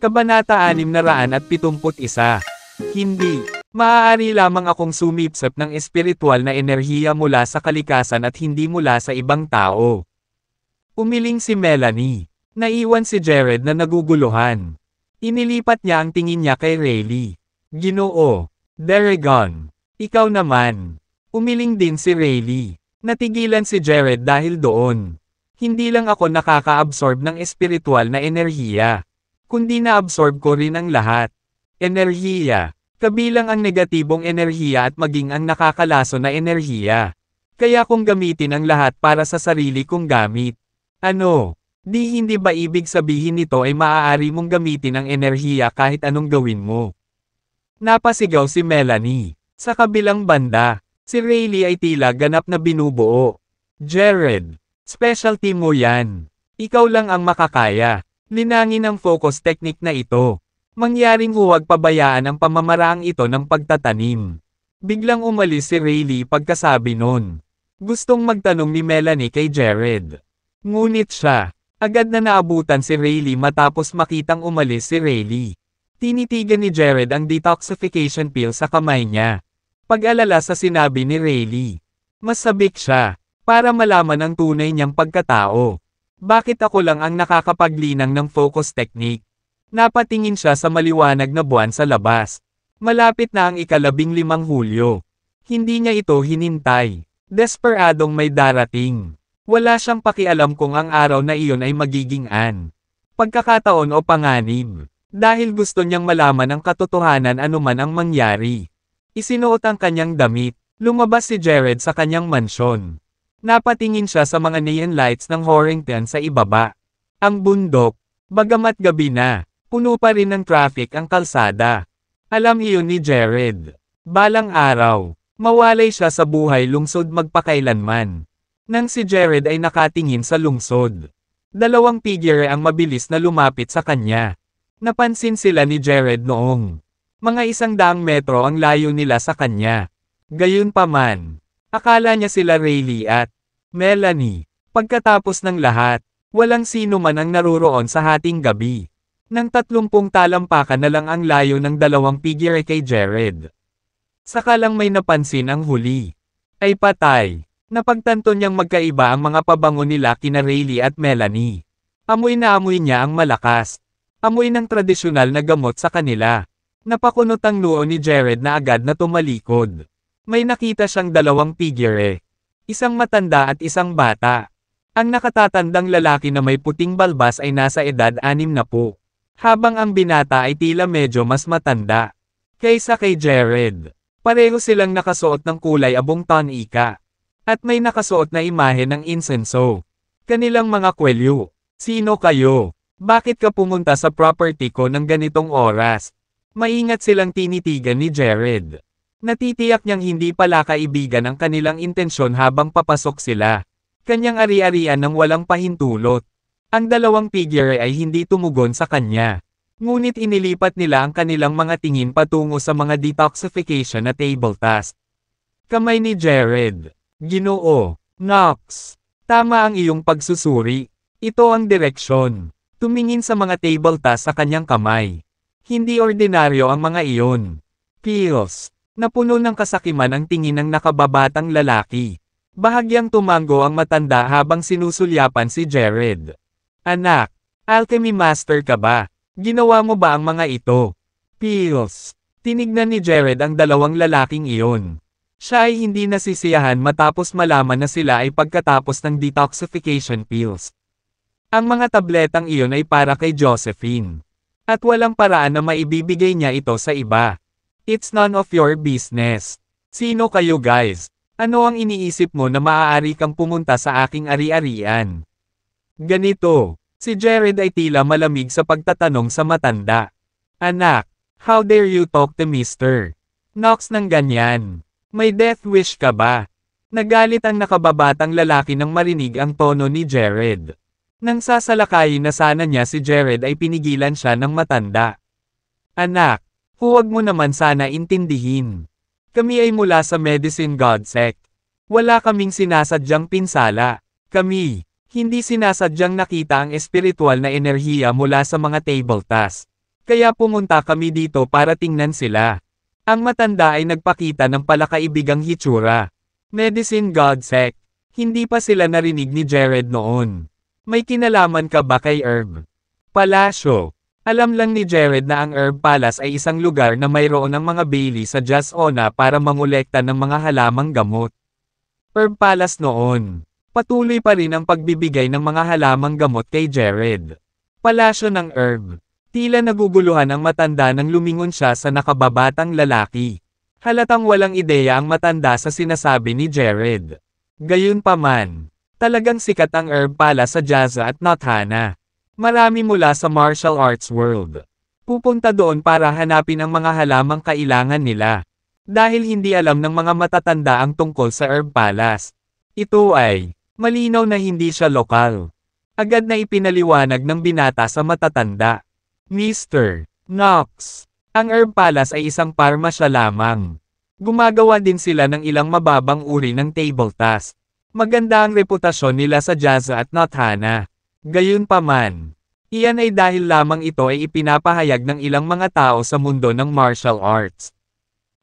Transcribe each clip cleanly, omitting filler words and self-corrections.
Kabanata 671. Hindi. Maaari lamang akong sumipsip ng espiritual na enerhiya mula sa kalikasan at hindi mula sa ibang tao. Umiling si Melanie. Naiwan si Jared na naguguluhan. Inilipat niya ang tingin niya kay Rayleigh. Ginoo. Daragon. Ikaw naman. Umiling din si Rayleigh. Natigilan si Jared dahil doon. Hindi lang ako nakaka-absorb ng espiritual na enerhiya, kundi na-absorb ko rin ang lahat. Enerhiya. Kabilang ang negatibong enerhiya at maging ang nakakalaso na enerhiya. Kaya kong gamitin ang lahat para sa sarili kong gamit. Ano? Di hindi ba ibig sabihin nito ay maaari mong gamitin ang enerhiya kahit anong gawin mo? Napasigaw si Melanie. Sa kabilang banda, si Rayleigh ay tila ganap na binubuo. Jared, specialty mo yan. Ikaw lang ang makakaya. Linangin ang focus technique na ito. Mangyaring huwag pabayaan ang pamamaraang ito ng pagtatanim. Biglang umalis si Rayleigh pagkasabi nun. Gustong magtanong ni Melanie kay Jared. Ngunit siya, agad na naabutan si Rayleigh matapos makitang umalis si Rayleigh. Tinitigan ni Jared ang detoxification pill sa kamay niya. Pag-alala sa sinabi ni Rayleigh. Mas sabik siya, para malaman ang tunay niyang pagkatao. Bakit ako lang ang nakakapaglinang ng focus technique? Napatingin siya sa maliwanag na buwan sa labas. Malapit na ang ika-15 Hulyo. Hindi niya ito hinintay. Desperadong may darating. Wala siyang pakialam kung ang araw na iyon ay magiging pagkakataon o panganib. Dahil gusto niyang malaman ang katotohanan anuman ang mangyari. Isinuot ang kanyang damit. Lumabas si Jared sa kanyang mansyon. Napatingin siya sa mga neon lights ng Horrington sa ibaba. Ang bundok. Bagamat gabi na, puno pa rin ng traffic ang kalsada. Alam iyon ni Jared. Balang araw, mawalay siya sa buhay lungsod magpakailanman. Nang si Jared ay nakatingin sa lungsod. Dalawang figure ang mabilis na lumapit sa kanya. Napansin sila ni Jared noong mga 100 metro ang layo nila sa kanya. Gayunpaman, akala niya sila Rayleigh at Melanie. Pagkatapos ng lahat, walang sino man ang naruroon sa hating gabi. Nang 30 talampakan na lang ang layo ng dalawang figure kay Jared. Saka lang may napansin ang huli. Ay patay. Napagtanto niyang magkaiba ang mga pabango nila kina Rayleigh at Melanie. Amoy na amoy niya ang malakas. Amoy ng tradisyonal na gamot sa kanila. Napakunot ang noo ni Jared na agad na tumalikod. May nakita siyang dalawang figure. Isang matanda at isang bata. Ang nakatatandang lalaki na may puting balbas ay nasa edad 60. Habang ang binata ay tila medyo mas matanda kaysa kay Jared. Pareho silang nakasuot ng kulay abong tanika. At may nakasuot na imahe ng insenso. Kanilang mga kwelyo. Sino kayo? Bakit ka pumunta sa property ko ng ganitong oras? Maingat silang tinitigan ni Jared. Natitiyak niyang hindi pala kaibigan ang kanilang intensyon habang papasok sila. Kanyang ari-arian ng walang pahintulot. Ang dalawang figure ay hindi tumugon sa kanya. Ngunit inilipat nila ang kanilang mga tingin patungo sa mga detoxification na table task. Kamay ni Jared. Ginoo. Knox. Tama ang iyong pagsusuri. Ito ang direksyon. Tumingin sa mga table task sa kanyang kamay. Hindi ordinaryo ang mga iyon. Pills. Napuno ng kasakiman ang tingin ng nakababatang lalaki. Bahagyang tumango ang matanda habang sinusulyapan si Jared. Anak, alchemy master ka ba? Ginawa mo ba ang mga ito? Pills. Tinignan ni Jared ang dalawang lalaking iyon. Siya ay hindi nasisiyahan matapos malaman na sila ay pagkatapos ng detoxification pills. Ang mga tabletang iyon ay para kay Josephine. At walang paraan na maibibigay niya ito sa iba. It's none of your business. Sino kayo guys? Ano ang iniisip mo na maaari kang pumunta sa aking ari-arian? Ganito, si Jared ay tila malamig sa pagtatanong sa matanda. Anak, how dare you talk to Mr. Knox ng ganyan? May death wish ka ba? Nagalit ang nakababatang lalaki nang marinig ang tono ni Jared. Nang sasalakayin na sana niya si Jared ay pinigilan siya ng matanda. Anak, huwag mo naman sana intindihin. Kami ay mula sa Medicine God Sect. Wala kaming sinasadyang pinsala. Kami, hindi sinasadyang nakita ang espiritual na enerhiya mula sa mga table task. Kaya pumunta kami dito para tingnan sila. Ang matanda ay nagpakita ng palakaibigang hitsura. Medicine God Sect. Hindi pa sila narinig ni Jared noon. May kinalaman ka ba kay Herb Palasyo? Alam lang ni Jared na ang Herb Palace ay isang lugar na mayroon ng mga Bailey sa Jazz-Ona para mangolekta ng mga halamang gamot. Herb Palace noon. Patuloy pa rin ang pagbibigay ng mga halamang gamot kay Jared. Palasyo ng Herb. Tila naguguluhan ang matanda nang lumingon siya sa nakababatang lalaki. Halatang walang ideya ang matanda sa sinasabi ni Jared. Gayunpaman, talagang sikat ang Herb Palace sa Jazza at Nothana. Marami mula sa martial arts world. Pupunta doon para hanapin ang mga halamang kailangan nila. Dahil hindi alam ng mga matatanda ang tungkol sa Herb Palace. Ito ay malinaw na hindi siya lokal. Agad na ipinaliwanag ng binata sa matatanda. Mr. Knox, ang Herb Palace ay isang parmasya lamang. Gumagawa din sila ng ilang mababang uri ng table task. Maganda ang reputasyon nila sa Jazza at Nothana. Gayunpaman, iyan ay dahil lamang ito ay ipinapahayag ng ilang mga tao sa mundo ng martial arts.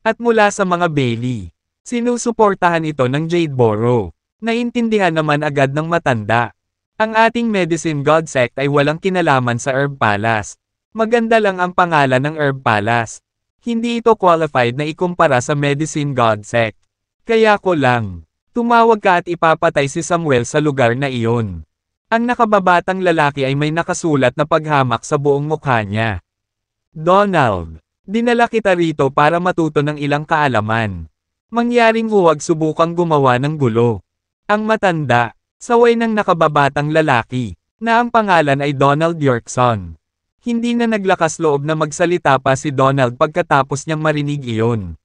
At mula sa mga Bailey, sinusuportahan ito ng Jadeboro. Naintindihan naman agad ng matanda. Ang ating Medicine God Sect ay walang kinalaman sa Herb Palace. Maganda lang ang pangalan ng Herb Palace. Hindi ito qualified na ikumpara sa Medicine God Sect. Kaya ko lang, tumawag ka at ipapatay si Samuel sa lugar na iyon. Ang nakababatang lalaki ay may nakasulat na paghamak sa buong mukha niya. Donald, dinala kita rito para matuto ng ilang kaalaman. Mangyaring huwag subukang gumawa ng gulo. Ang matanda, saway ng nakababatang lalaki, na ang pangalan ay Donald Yorkson. Hindi na naglakas loob na magsalita pa si Donald pagkatapos niyang marinig iyon.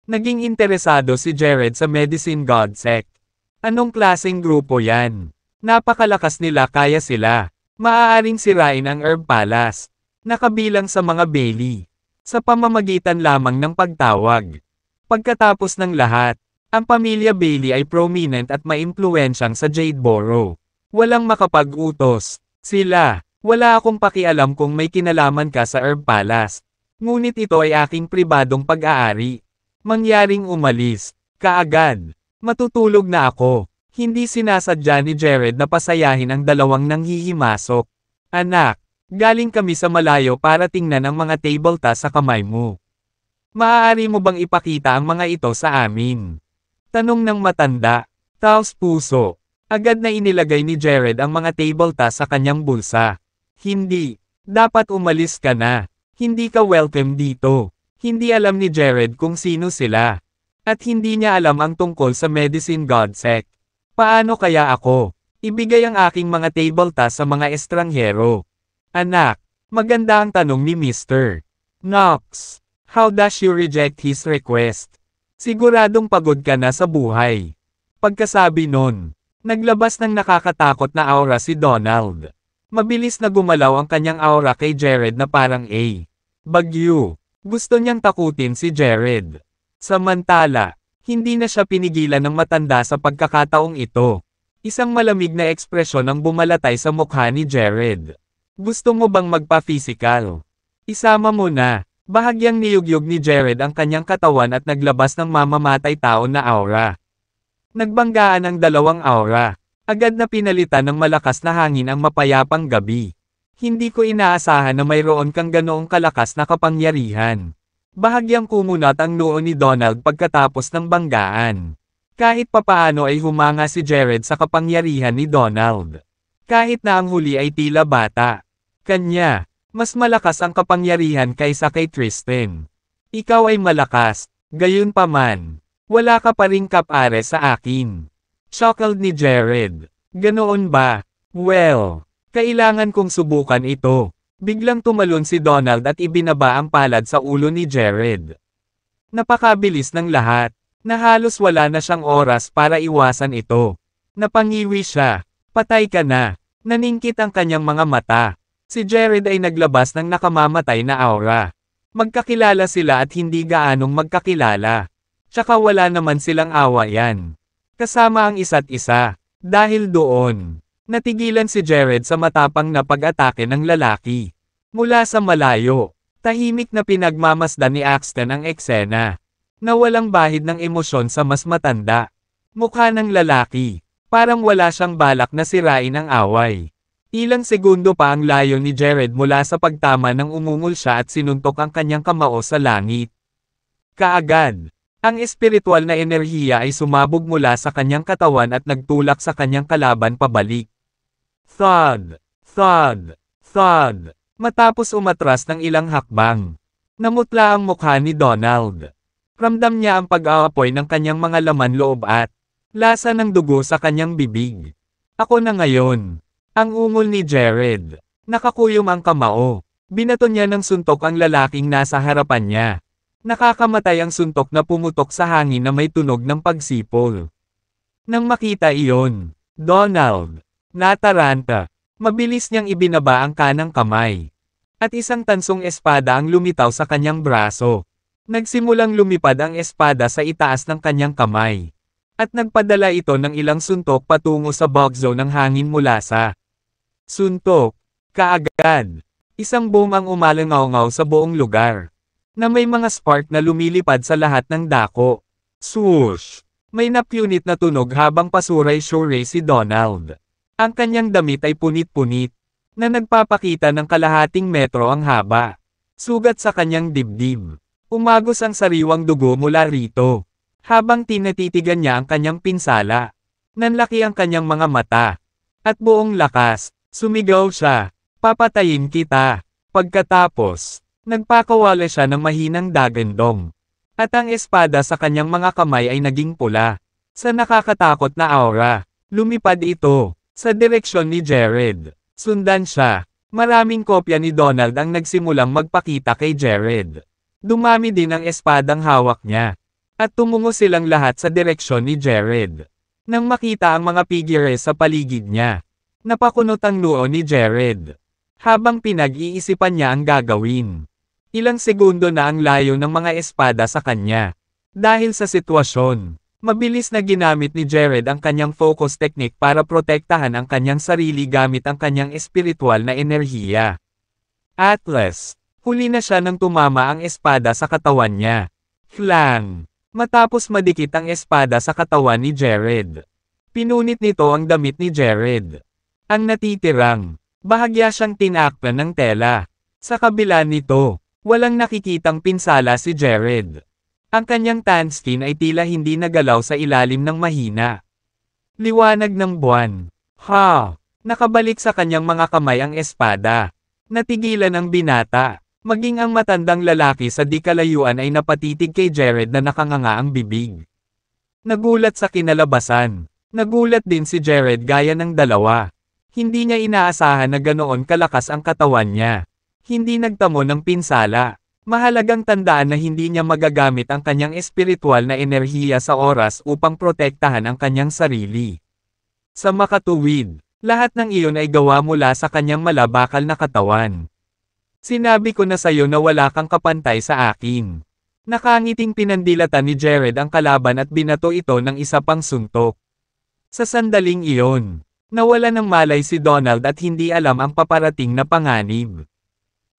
Naging interesado si Jared sa Medicine God Sect. Anong klaseng grupo yan? Napakalakas nila kaya sila. Maaaring sirain ang Herb Palace. Nakabilang sa mga Bailey. Sa pamamagitan lamang ng pagtawag. Pagkatapos ng lahat, ang pamilya Bailey ay prominent at maimpluwensyang sa Jadeboro. Walang makapag-utos. Sila. Wala akong pakialam kung may kinalaman ka sa Herb Palace. Ngunit ito ay aking pribadong pag-aari. Mangyaring umalis. Kaagad. Matutulog na ako. Hindi sinasadya ni Jared na pasayahin ang dalawang nanghihimasok. Anak, galing kami sa malayo para tingnan ang mga table task sa kamay mo. Maaari mo bang ipakita ang mga ito sa amin? Tanong ng matanda. Taos puso. Agad na inilagay ni Jared ang mga table task sa kanyang bulsa. Hindi. Dapat umalis ka na. Hindi ka welcome dito. Hindi alam ni Jared kung sino sila. At hindi niya alam ang tungkol sa Medicine God Sect. Paano kaya ako? Ibigay ang aking mga table task sa mga estranghero. Anak, maganda ang tanong ni Mr. Knox. How does you reject his request? Siguradong pagod ka na sa buhay. Pagkasabi nun, naglabas ng nakakatakot na aura si Donald. Mabilis na gumalaw ang kanyang aura kay Jared na parang bagyo. Gusto niyang takutin si Jared. Samantala, hindi na siya pinigilan ng matanda sa pagkakataong ito. Isang malamig na ekspresyon ang bumalatay sa mukha ni Jared. Gusto mo bang magpa-physical? Isama mo na. Bahagyang niyugyug ni Jared ang kanyang katawan at naglabas ng mamamatay tao na aura. Nagbanggaan ang dalawang aura. Agad na pinalitan ng malakas na hangin ang mapayapang gabi. Hindi ko inaasahan na mayroon kang ganoong kalakas na kapangyarihan. Bahagyang kumunat ang noo ni Donald pagkatapos ng banggaan. Kahit papaano ay humanga si Jared sa kapangyarihan ni Donald. Kahit na ang huli ay tila bata. Kanya, mas malakas ang kapangyarihan kaysa kay Tristan. Ikaw ay malakas, gayunpaman. Wala ka pa ring kapare sa akin. Chuckled ni Jared. Ganoon ba? Well, kailangan kong subukan ito. Biglang tumalon si Donald at ibinaba ang palad sa ulo ni Jared. Napakabilis ng lahat, na halos wala na siyang oras para iwasan ito. Napangiwi siya. Patay ka na. Naningkit ang kanyang mga mata. Si Jared ay naglabas ng nakamamatay na aura. Magkakilala sila at hindi gaanong magkakilala. Tsaka wala naman silang awayan. Kasama ang isa't isa. Dahil doon, natigilan si Jared sa matapang na pag-atake ng lalaki. Mula sa malayo, tahimik na pinagmamasdan ni Axton ang eksena, na walang bahid ng emosyon sa mas matanda. Mukha ng lalaki, parang wala siyang balak na sirain ang away. Ilang segundo pa ang layo ni Jared mula sa pagtama nang umungol siya at sinuntok ang kanyang kamao sa langit. Kaagad, ang espiritual na enerhiya ay sumabog mula sa kanyang katawan at nagtulak sa kanyang kalaban pabalik. Thud! Thud! Thud! Matapos umatras ng ilang hakbang, namutla ang mukha ni Donald. Ramdam niya ang pag-aapoy ng kanyang mga laman loob at lasa ng dugo sa kanyang bibig. Ako na ngayon. Ang ungol ni Jared. Nakakuyom ang kamao. Binato niya ng suntok ang lalaking nasa harapan niya. Nakakamatay ang suntok na pumutok sa hangin na may tunog ng pagsipol. Nang makita iyon, Donald, nataranta. Mabilis niyang ibinaba ang kanang kamay. At isang tansong espada ang lumitaw sa kanyang braso. Nagsimulang lumipad ang espada sa itaas ng kanyang kamay. At nagpadala ito ng ilang suntok patungo sa bug zone ng hangin mula sa suntok. Kaagad, isang boom ang umalangaw-ngaw sa buong lugar, na may mga spark na lumilipad sa lahat ng dako. Swoosh! May napunit na tunog habang pasuray-suray si Donald. Ang kanyang damit ay punit-punit, na nagpapakita ng kalahating metro ang haba. Sugat sa kanyang dibdib. Umagos ang sariwang dugo mula rito. Habang tinatitigan niya ang kanyang pinsala, nanlaki ang kanyang mga mata. At buong lakas, sumigaw siya, "Papatayin kita!" Pagkatapos, nagpakawala siya ng mahinang dagandong. At ang espada sa kanyang mga kamay ay naging pula. Sa nakakatakot na aura, lumipad ito, sa direksyon ni Jared. Sundan siya. Maraming kopya ni Donald ang nagsimulang magpakita kay Jared. Dumami din ang espadang hawak niya. At tumungo silang lahat sa direksyon ni Jared. Nang makita ang mga figures sa paligid niya, napakunot ang noo ni Jared. Habang pinag-iisipan niya ang gagawin. Ilang segundo na ang layo ng mga espada sa kanya. Dahil sa sitwasyon, mabilis na ginamit ni Jared ang kanyang focus technique para protektahan ang kanyang sarili gamit ang kanyang espiritual na enerhiya. Atlas, huli na siya nang tumama ang espada sa katawan niya. Clang! Matapos madikit ang espada sa katawan ni Jared. Pinunit nito ang damit ni Jared. Ang natitirang, bahagya siyang tinakpan ng tela. Sa kabila nito, walang nakikitang pinsala si Jared. Ang kanyang tan skin ay tila hindi nagalaw sa ilalim ng mahina. Liwanag ng buwan. Ha! Nakabalik sa kanyang mga kamay ang espada. Natigilan ang binata. Maging ang matandang lalaki sa di kalayuan ay napatitig kay Jared na nakanganga ang bibig. Nagulat sa kinalabasan. Nagulat din si Jared gaya ng dalawa. Hindi niya inaasahan na ganoon kalakas ang katawan niya. Hindi nagtamo ng pinsala. Mahalagang tandaan na hindi niya magagamit ang kanyang espiritual na enerhiya sa oras upang protektahan ang kanyang sarili. Sa makatuwid, lahat ng iyon ay gawa mula sa kanyang malabakal na katawan. Sinabi ko na sayo na wala kang kapantay sa akin. Nakangiting pinandilatan ni Jared ang kalaban at binato ito ng isa pang suntok. Sa sandaling iyon, nawala ng malay si Donald at hindi alam ang paparating na panganib.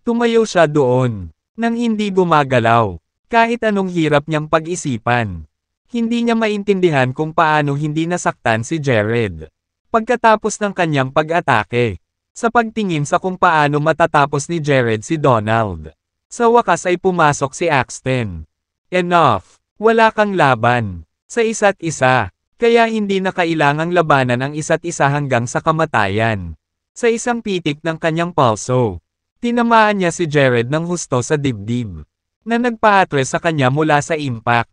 Tumayo siya doon, nang hindi gumagalaw, kahit anong hirap niyang pag-isipan. Hindi niya maintindihan kung paano hindi nasaktan si Jared. Pagkatapos ng kanyang pag-atake, sa pagtingin sa kung paano matatapos ni Jared si Donald. Sa wakas ay pumasok si Axton. Enough! Wala kang laban. Sa isa't isa. Kaya hindi na kailangang labanan ang isa't isa hanggang sa kamatayan. Sa isang pitik ng kanyang pulso, tinamaan niya si Jared ng husto sa dibdib, na nagpa-atres sa kanya mula sa impact.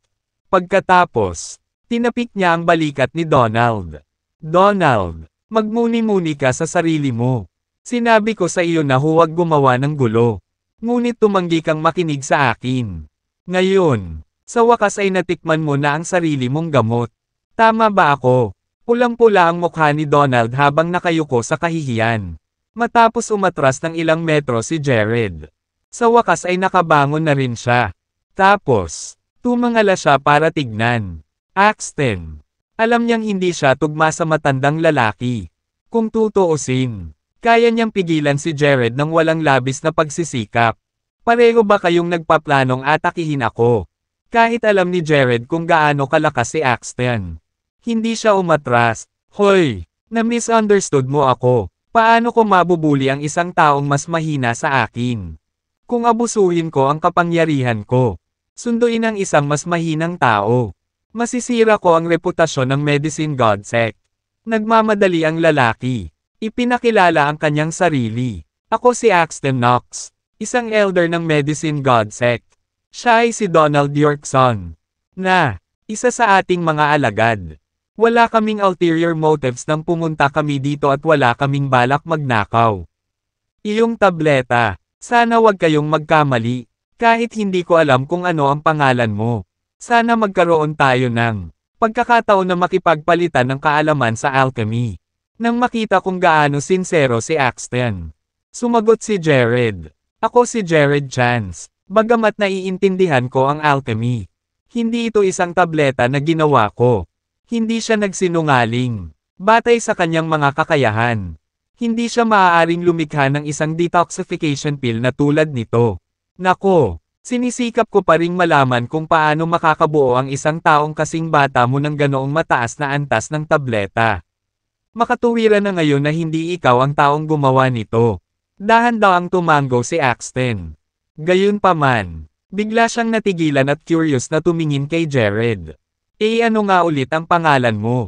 Pagkatapos, tinapik niya ang balikat ni Donald. Donald, magmuni-muni ka sa sarili mo. Sinabi ko sa iyo na huwag gumawa ng gulo. Ngunit tumanggi kang makinig sa akin. Ngayon, sa wakas ay natikman mo na ang sarili mong gamot. Tama ba ako? Pulang-pula ang mukha ni Donald habang nakayuko sa kahihiyan. Matapos umatras ng ilang metro si Jared. Sa wakas ay nakabangon na rin siya. Tapos, tumangala siya para tignan. Axton, Alam niyang hindi siya tugma sa matandang lalaki. Kung tutuusin, kaya niyang pigilan si Jared ng walang labis na pagsisikap. Pareho ba kayong nagpaplanong atakihin ako? Kahit alam ni Jared kung gaano kalakas si Axton. Hindi siya umatras. Hoy, na-misunderstood mo ako. Paano ko mabubuli ang isang taong mas mahina sa akin? Kung abusuhin ko ang kapangyarihan ko, sunduin ang isang mas mahinang tao, masisira ko ang reputasyon ng Medicine God Sect. Nagmamadali ang lalaki. Ipinakilala ang kanyang sarili. Ako si Axton Knox, isang elder ng Medicine God Sect. Siya ay si Donald Yorkson, na isa sa ating mga alagad. Wala kaming ulterior motives nang pumunta kami dito at wala kaming balak magnakaw. Iyong tableta. Sana wag kayong magkamali, kahit hindi ko alam kung ano ang pangalan mo. Sana magkaroon tayo ng pagkakataon na makipagpalitan ng kaalaman sa alchemy. Nang makita kung gaano sincero si Axton, sumagot si Jared. Ako si Jared Chance, bagamat naiintindihan ko ang alchemy. Hindi ito isang tableta na ginawa ko. Hindi siya nagsinungaling. Batay sa kanyang mga kakayahan, hindi siya maaaring lumikha ng isang detoxification pill na tulad nito. Nako, sinisikap ko pa ring malaman kung paano makakabuo ang isang taong kasing bata mo ng ganoong mataas na antas ng tableta. Makatuwiran na ngayon na hindi ikaw ang taong gumawa nito. Dahan-dahang tumango si Axton. Gayunpaman, bigla siyang natigilan at curious na tumingin kay Jared. Ano nga ulit ang pangalan mo?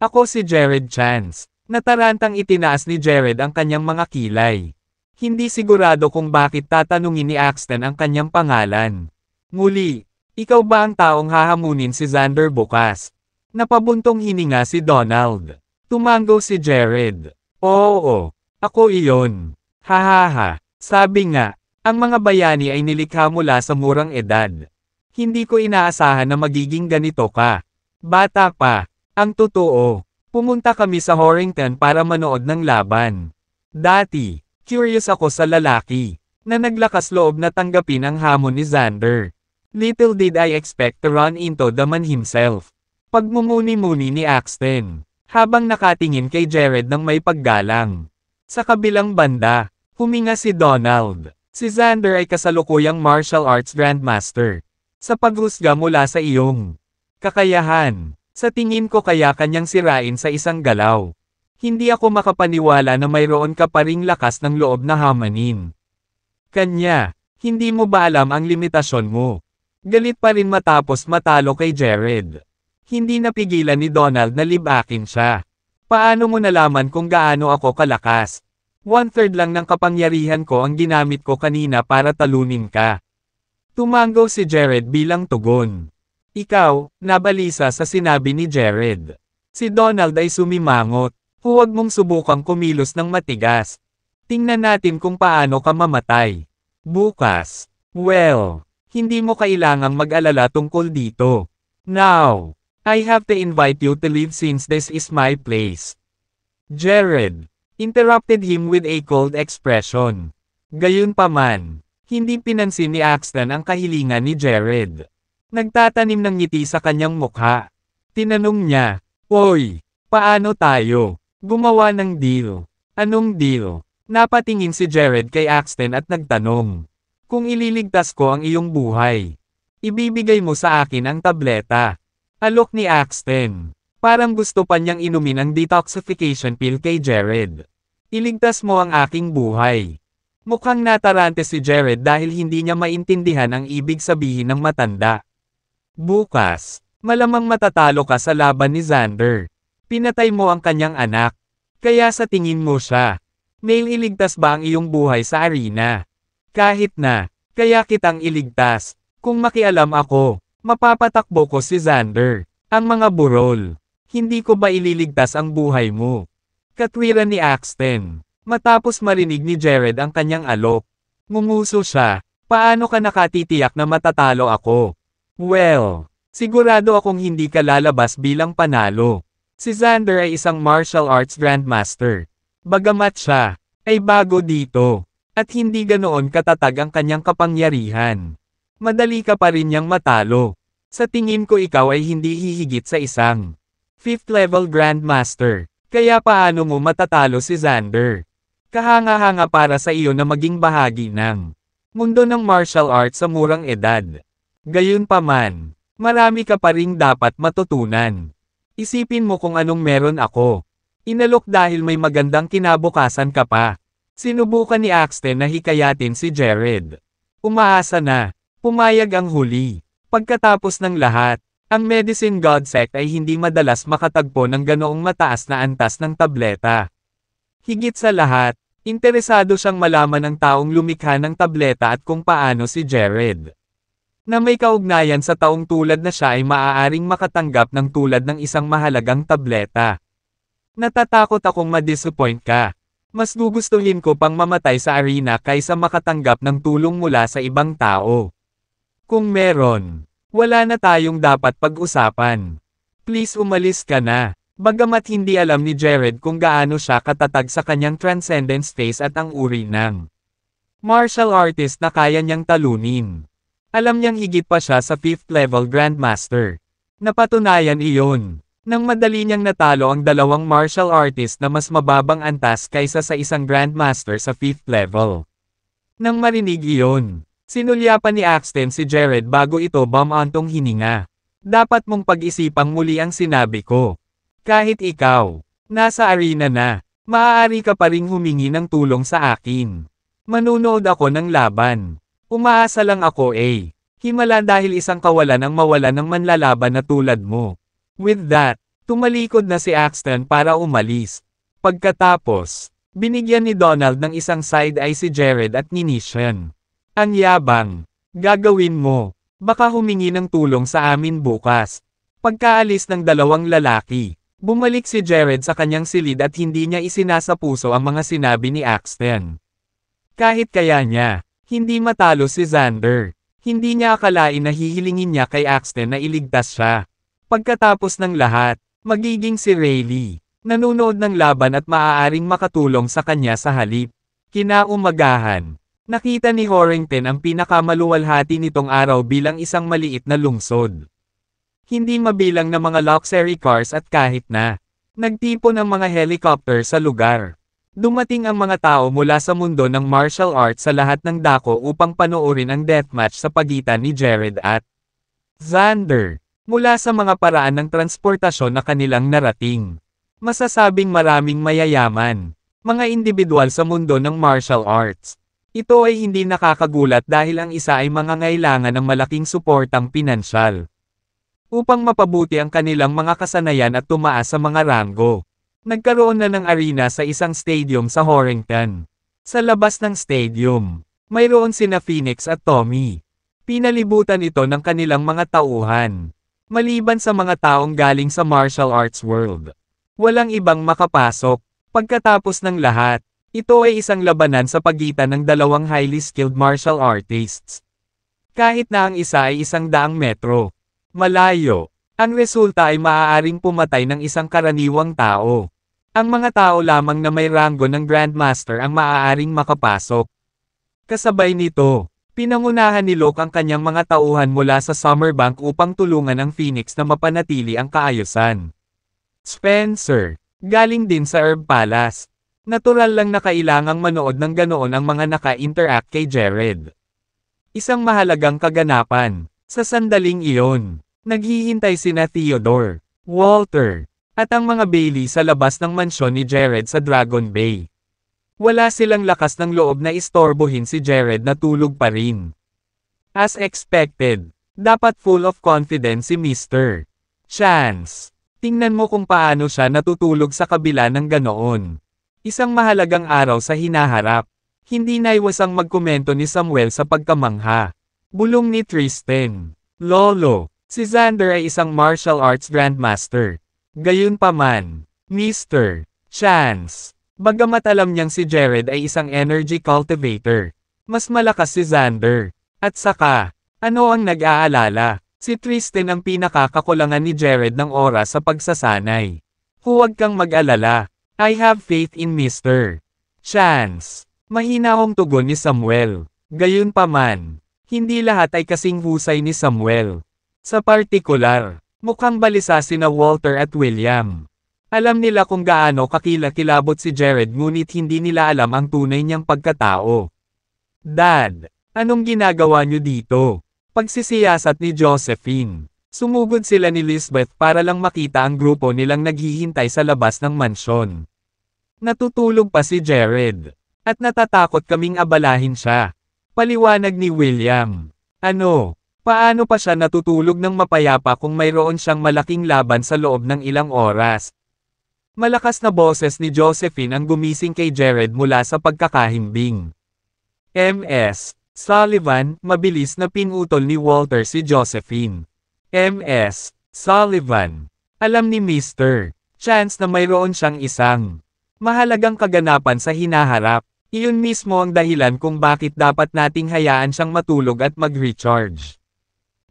Ako si Jared Chance. Natarantang itinaas ni Jared ang kanyang mga kilay. Hindi sigurado kung bakit tatanungin ni Axton ang kanyang pangalan. Muli, ikaw ba ang taong hahamunin si Xander bukas? Napabuntong hininga si Donald. Tumango si Jared. Oo, ako iyon. Hahaha, sabi nga, ang mga bayani ay nilikha mula sa murang edad. Hindi ko inaasahan na magiging ganito ka. Bata pa, ang totoo. Pumunta kami sa Horrington para manood ng laban. Dati, curious ako sa lalaki, na naglakas loob na tanggapin ang hamon ni Xander. Little did I expect to run into the man himself. Pagmumuni-muni ni Axton, habang nakatingin kay Jared ng may paggalang. Sa kabilang banda, huminga si Donald. Si Xander ay kasalukuyang martial arts grandmaster. Sa paghusga mula sa iyong kakayahan. Sa tingin ko kaya kanyang sirain sa isang galaw. Hindi ako makapaniwala na mayroon ka pa ring lakas ng loob na hamanin. Kanya, hindi mo ba alam ang limitasyon mo? Galit pa rin matapos matalo kay Jared. Hindi napigilan ni Donald na libakin siya. Paano mo nalaman kung gaano ako kalakas? 1/3 lang ng kapangyarihan ko ang ginamit ko kanina para talunin ka. Tumango si Jared bilang tugon. Ikaw, nabalisa sa sinabi ni Jared. Si Donald ay sumimangot. Huwag mong subukang kumilos ng matigas. Tingnan natin kung paano ka mamatay. Bukas. Well, hindi mo kailangang mag-alala tungkol dito. Now, I have to invite you to leave since this is my place. Jared interrupted him with a cold expression. Gayunpaman, hindi pinansin ni Axton ang kahilingan ni Jared. Nagtatanim ng ngiti sa kanyang mukha. Tinanong niya, Oy, paano tayo? Gumawa ng deal. Anong deal? Napatingin si Jared kay Axton at nagtanong. Kung ililigtas ko ang iyong buhay, ibibigay mo sa akin ang tableta. Alok ni Axton. Parang gusto pa niyang inumin ang detoxification pill kay Jared. Iligtas mo ang aking buhay. Mukhang natarante si Jared dahil hindi niya maintindihan ang ibig sabihin ng matanda. Bukas, malamang matatalo ka sa laban ni Xander. Pinatay mo ang kanyang anak. Kaya sa tingin mo siya, may iligtas ba ang iyong buhay sa arena? Kahit na, kaya kitang iligtas. Kung makialam ako, mapapatakbo ko si Xander. Ang mga burol, hindi ko ba ililigtas ang buhay mo? Katwiran ni Axton. Matapos marinig ni Jared ang kanyang alok, ngumuso siya. Paano ka nakatitiyak na matatalo ako? Well, sigurado akong hindi ka lalabas bilang panalo. Si Xander ay isang martial arts grandmaster. Bagamat siya ay bago dito, at hindi ganoon katatag ang kanyang kapangyarihan. Madali ka pa rin niyang matalo. Sa tingin ko ikaw ay hindi hihigit sa isang 5th level Grandmaster. Kaya paano mo matatalo si Xander? Kahanga-hanga para sa iyo na maging bahagi ng mundo ng martial arts sa murang edad. Gayunpaman, marami ka pa ring dapat matutunan. Isipin mo kung anong meron ako. Inalok dahil may magandang kinabukasan ka pa. Sinubukan ni Axton na hikayatin si Jared. Umaasa na. Pumayag ang huli. Pagkatapos ng lahat, ang Medicine God Sect ay hindi madalas makatagpo ng ganoong mataas na antas ng tableta. Higit sa lahat, interesado siyang malaman ng taong lumikha ng tableta at kung paano si Jared, na may kaugnayan sa taong tulad na siya ay maaaring makatanggap ng tulad ng isang mahalagang tableta. Natatakot akong ma-disappoint ka. Mas gugustuhin ko pang mamatay sa arena kaysa makatanggap ng tulong mula sa ibang tao. Kung meron, wala na tayong dapat pag-usapan. Please umalis ka na. Bagamat hindi alam ni Jared kung gaano siya katatag sa kanyang transcendence phase at ang uri ng martial artist na kaya niyang talunin. Alam niyang higit pa siya sa 5th level Grandmaster. Napatunayan iyon, nang madali niyang natalo ang dalawang martial artist na mas mababang antas kaysa sa isang Grandmaster sa 5th level. Nang marinig iyon, sinulyapan ni Axton si Jared bago ito bumantong hininga. Dapat mong pag-isipang muli ang sinabi ko. Kahit ikaw, nasa arena na, maaari ka pa ring humingi ng tulong sa akin. Manunood ako ng laban. Umaasa lang ako himala dahil isang kawalan ang mawala ng manlalaban na tulad mo. With that, tumalikod na si Axton para umalis. Pagkatapos, binigyan ni Donald ng isang side eye si Jared at Nishan. Ang yabang. Gagawin mo. Baka humingi ng tulong sa amin bukas. Pagkaalis ng dalawang lalaki, bumalik si Jared sa kanyang silid at hindi niya isinasapuso ang mga sinabi ni Axton. Kahit kaya niya, hindi matalo si Xander. Hindi niya akalain na hihilingin niya kay Axton na iligtas siya. Pagkatapos ng lahat, magiging si Rayleigh, nanonood ng laban at maaaring makatulong sa kanya sa halip. Kinaumagahan, nakita ni Horrington ang pinakamaluwalhati nitong araw bilang isang maliit na lungsod. Hindi mabilang na mga luxury cars at kahit na nagtipon ang mga helicopter sa lugar. Dumating ang mga tao mula sa mundo ng martial arts sa lahat ng dako upang panoorin ang deathmatch sa pagitan ni Jared at Xander. Mula sa mga paraan ng transportasyon na kanilang narating, masasabing maraming mayayaman, mga individual sa mundo ng martial arts. Ito ay hindi nakakagulat dahil ang isa ay mangangailangan ng malaking suportang pinansyal upang mapabuti ang kanilang mga kasanayan at tumaas sa mga ranggo. Nagkaroon na ng arena sa isang stadium sa Horrington. Sa labas ng stadium, mayroon sina Phoenix at Tommy. Pinalibutan ito ng kanilang mga tauhan. Maliban sa mga taong galing sa martial arts world, walang ibang makapasok. Pagkatapos ng lahat, ito ay isang labanan sa pagitan ng dalawang highly skilled martial artists. Kahit na ang isa ay 100 metro malayo, ang resulta ay maaaring pumatay ng isang karaniwang tao. Ang mga tao lamang na may ranggo ng Grandmaster ang maaaring makapasok. Kasabay nito, pinangunahan ni Locke ang kanyang mga tauhan mula sa Summerbank upang tulungan ang Phoenix na mapanatili ang kaayusan. Spencer, galing din sa Herb Palace. Natural lang na kailangang manood ng ganoon ang mga naka-interact kay Jared. Isang mahalagang kaganapan. Sa sandaling iyon, naghihintay sina Theodore, Walter, at ang mga Bailey sa labas ng mansyon ni Jared sa Dragon Bay. Wala silang lakas ng loob na istorbohin si Jared na tulog pa rin. As expected, dapat full of confidence si Mr. Chance. Tingnan mo kung paano siya natutulog sa kabila ng ganoon. Isang mahalagang araw sa hinaharap. Hindi naiwasang magkomento ni Samuel sa pagkamangha. Bulong ni Tristan. Lolo, si Xander ay isang martial arts grandmaster. Gayunpaman, Mr. Chance. Bagamat alam niyang si Jared ay isang energy cultivator, mas malakas si Xander. At saka, ano ang nag-aalala? Si Tristan ang pinakakakulangan ni Jared ng oras sa pagsasanay. Huwag kang mag-alala. I have faith in Mr. Chance. Mahinahong tugon ni Samuel. Gayunpaman, hindi lahat ay kasing husay ni Samuel. Sa partikular, Mukhang balisa sina Walter at William. Alam nila kung gaano kakilakilabot si Jared ngunit hindi nila alam ang tunay niyang pagkatao. Dad, anong ginagawa niyo dito? Pagsisiyasat ni Josephine. Sumugod sila ni Lisbeth para lang makita ang grupo nilang naghihintay sa labas ng mansyon. Natutulog pa si Jared. At natatakot kaming abalahin siya. Paliwanag ni William. Ano? Paano pa siya natutulog ng mapayapa kung mayroon siyang malaking laban sa loob ng ilang oras? Malakas na boses ni Josephine ang gumising kay Jared mula sa pagkakahimbing. Ms. Sullivan, mabilis na pinutol ni Walter si Josephine. Ms. Sullivan. Alam ni Mr. Chance na mayroon siyang isang mahalagang kaganapan sa hinaharap. Iyon mismo ang dahilan kung bakit dapat nating hayaan siyang matulog at mag-recharge.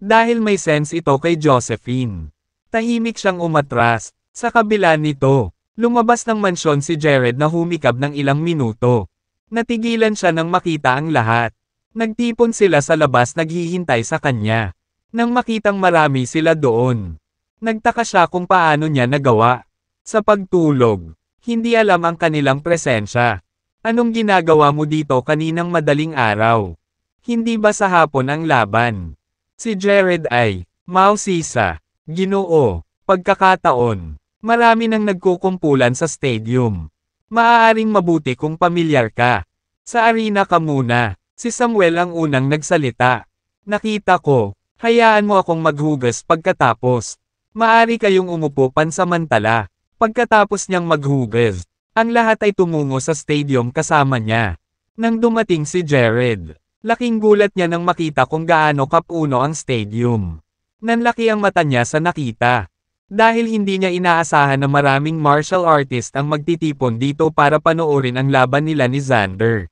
Dahil may sense ito kay Josephine. Tahimik siyang umatras. Sa kabila nito, lumabas ng mansyon si Jared na humikab ng ilang minuto. Natigilan siya nang makita ang lahat. Nagtipon sila sa labas naghihintay sa kanya. Nang makitang marami sila doon, nagtaka siya kung paano niya nagawa. Sa pagtulog, hindi alam ang kanilang presensya. Anong ginagawa mo dito kaninang madaling araw? Hindi ba sa hapon ang laban? Si Jared ay, mausisa, Ginoo, pagkakataon. Marami nang nagkukumpulan sa stadium. Maaaring mabuti kung pamilyar ka. Sa arena ka muna. Si Samuel ang unang nagsalita. Nakita ko, hayaan mo akong maghugas pagkatapos. Maari kayong umupo pansamantala. Pagkatapos niyang maghugas, ang lahat ay tumungo sa stadium kasama niya. Nang dumating si Jared, laking gulat niya nang makita kung gaano kapuno ang stadium. Nanlaki ang mata niya sa nakita. Dahil hindi niya inaasahan na maraming martial artist ang magtitipon dito para panoorin ang laban nila ni Xander.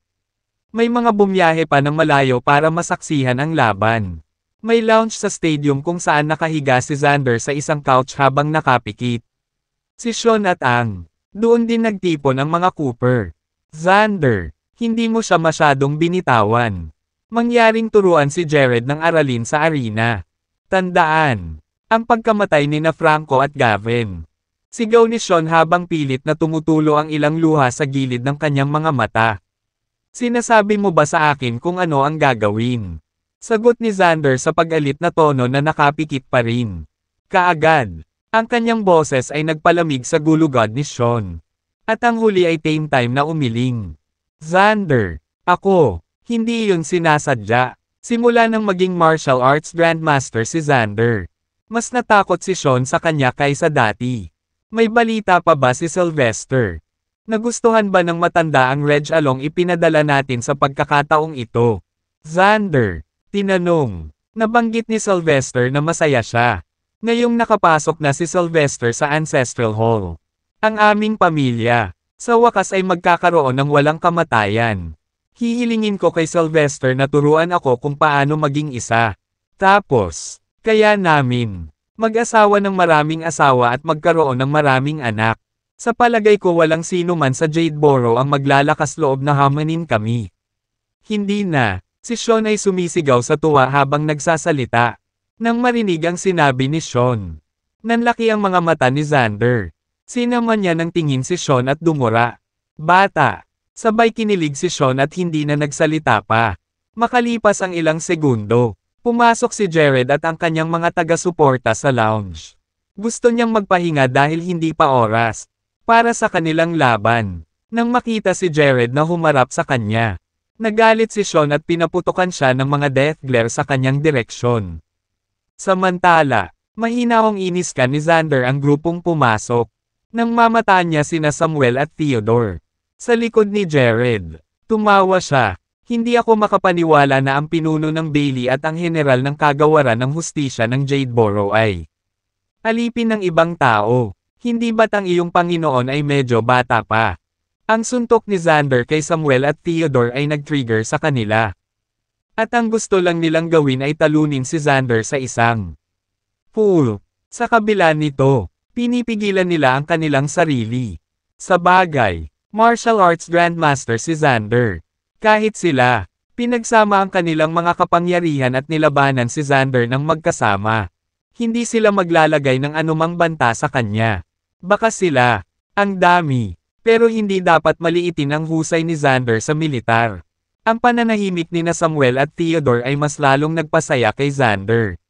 May mga bumiyahe pa ng malayo para masaksihan ang laban. May lounge sa stadium kung saan nakahiga si Xander sa isang couch habang nakapikit. Si Sean at Ang. Doon din nagtipon ang mga Cooper. Xander, hindi mo siya masyadong binitawan. Mangyaring turuan si Jared ng aralin sa arena. Tandaan. Ang pagkamatay ni na Franco at Gavin. Sigaw ni Sean habang pilit na tumutulo ang ilang luha sa gilid ng kanyang mga mata. Sinasabi mo ba sa akin kung ano ang gagawin? Sagot ni Xander sa pag-alit na tono na nakapikit pa rin. Kaagad, ang kanyang boses ay nagpalamig sa gulugod ni Sean. At ang huli ay tame time na umiling. Xander, ako, hindi iyon sinasadya. Simula nang maging martial arts grandmaster si Xander. Mas natakot si Sean sa kanya kaysa dati. May balita pa ba si Sylvester? Nagustuhan ba ng matanda ang Reg Along ipinadala natin sa pagkakataong ito? Xander, tinanong. Nabanggit ni Sylvester na masaya siya. Ngayong nakapasok na si Sylvester sa Ancestral Hall. Ang aming pamilya, sa wakas ay magkakaroon ng walang kamatayan. Hihilingin ko kay Sylvester na turuan ako kung paano maging isa. Tapos, kaya namin, mag-asawa ng maraming asawa at magkaroon ng maraming anak. Sa palagay ko walang sino man sa Jadeboro ang maglalakas loob na hamanin kami. Hindi na, si Sean ay sumisigaw sa tuwa habang nagsasalita. Nang marinig ang sinabi ni Sean, nanlaki ang mga mata ni Xander. Sinaman niya ng tingin si Sean at dumura. Bata, sabay kinilig si Sean at hindi na nagsalita pa. Makalipas ang ilang segundo. Pumasok si Jared at ang kanyang mga taga-suporta sa lounge. Gusto niyang magpahinga dahil hindi pa oras para sa kanilang laban. Nang makita si Jared na humarap sa kanya, nagalit si Sean at pinaputukan siya ng mga death glare sa kanyang direksyon. Samantala, mahinahong inis ka ni Xander ang grupong pumasok. Nang mamataan niya sina Samuel at Theodore. Sa likod ni Jared, tumawa siya. Hindi ako makapaniwala na ang pinuno ng Bailey at ang general ng kagawaran ng hustisya ng Jadeboro ay alipin ng ibang tao. Hindi ba't ang iyong Panginoon ay medyo bata pa? Ang suntok ni Xander kay Samuel at Theodore ay nag-trigger sa kanila. At ang gusto lang nilang gawin ay talunin si Xander sa isang pool. Sa kabila nito, pinipigilan nila ang kanilang sarili. Sa bagay, martial arts grandmaster si Xander. Kahit sila, pinagsama ang kanilang mga kapangyarihan at nilabanan si Xander ng magkasama. Hindi sila maglalagay ng anumang banta sa kanya. Baka sila, ang dami, pero hindi dapat maliitin ang husay ni Xander sa militar. Ang pananahimik ni na Samuel at Theodore ay mas lalong nagpasaya kay Xander.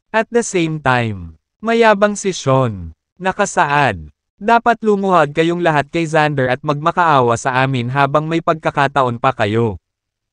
At the same time, mayabang si Sean, nakasaad. Dapat lumuhad kayong lahat kay Xander at magmakaawa sa amin habang may pagkakataon pa kayo.